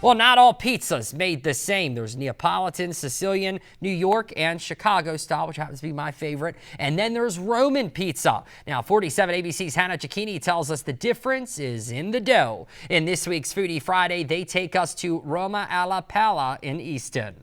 Well, not all pizzas made the same. There's Neapolitan, Sicilian, New York, and Chicago style, which happens to be my favorite. And then there's Roman pizza. Now, 47 ABC's Hannah Cicchini tells us the difference is in the dough. In this week's Foodie Friday, they take us to Roma Ala Palla in Easton.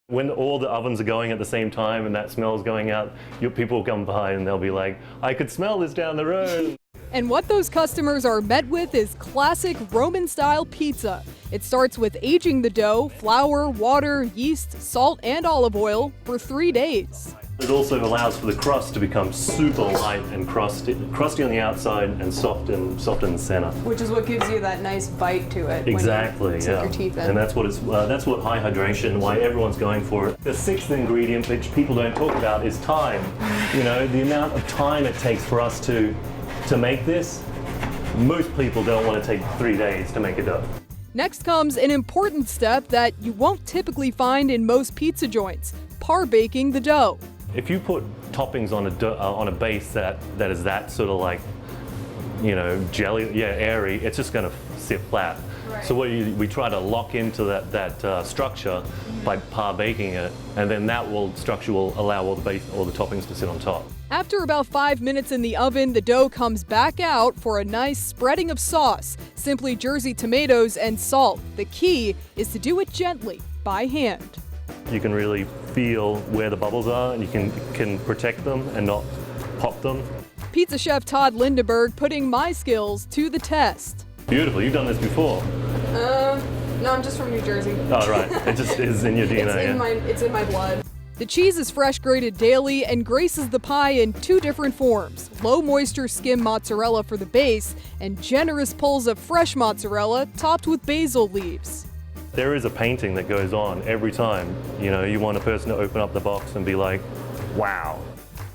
When all the ovens are going at the same time and that smell's going out, people will come by and they'll be like, I could smell this down the road. And what those customers are met with is classic Roman-style pizza. It starts with aging the dough, flour, water, yeast, salt, and olive oil for 3 days. It also allows for the crust to become super light and crusty on the outside and soft in the center. Which is what gives you that nice bite to it. Exactly, when you sink your teeth in. And that's what high hydration, why everyone's going for it. The sixth ingredient, which people don't talk about, is time. You know, the amount of time it takes for us to make this. Most people don't want to take 3 days to make a dough. Next comes an important step that you won't typically find in most pizza joints: par baking the dough. If you put toppings on a base that is that sort of like, you know, jelly, airy, it's just going to sit flat. Right. So we try to lock into that structure by par baking it, and then that structure will allow all the toppings to sit on top. After about 5 minutes in the oven, the dough comes back out for a nice spreading of sauce. Simply Jersey tomatoes and salt. The key is to do it gently, by hand. You can really feel where the bubbles are, and you can protect them and not pop them. Pizza chef Todd Lindeberg putting my skills to the test. Beautiful. You've done this before. No, I'm just from New Jersey. Oh, right. It just is in your DNA. It's in my blood. The cheese is fresh grated daily and graces the pie in 2 different forms: low moisture skim mozzarella for the base and generous pulls of fresh mozzarella topped with basil leaves. There is a painting that goes on every time. You know, you want a person to open up the box and be like, wow.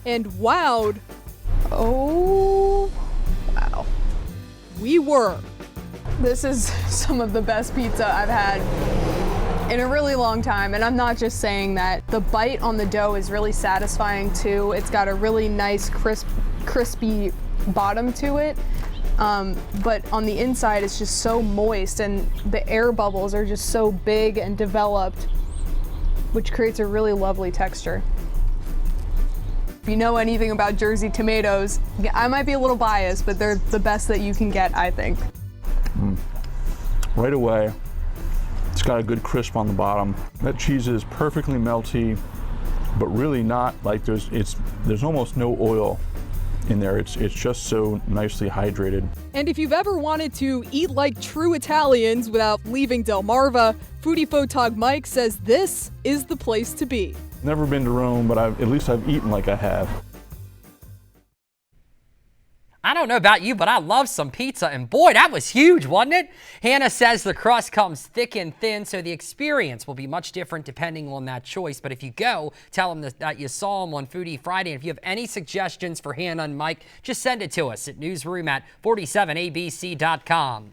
And wowed. Oh, wow. We were. This is some of the best pizza I've had in a really long time, and I'm not just saying that. The bite on the dough is really satisfying too. It's got a really nice crispy bottom to it, but on the inside it's just so moist, and the air bubbles are just so big and developed, which creates a really lovely texture. If you know anything about Jersey tomatoes, I might be a little biased, but they're the best that you can get, I think. Right away, it's got a good crisp on the bottom. That cheese is perfectly melty, but really not like there's almost no oil in there. It's just so nicely hydrated. And if you've ever wanted to eat like true Italians without leaving Delmarva, Foodie Photog Mike says this is the place to be. Never been to Rome, but at least I've eaten like I have. I don't know about you, but I love some pizza, and boy, that was huge, wasn't it? Hannah says the crust comes thick and thin, so the experience will be much different depending on that choice. But if you go, tell them that you saw them on Foodie Friday. And if you have any suggestions for Hannah and Mike, just send it to us at newsroom@47abc.com.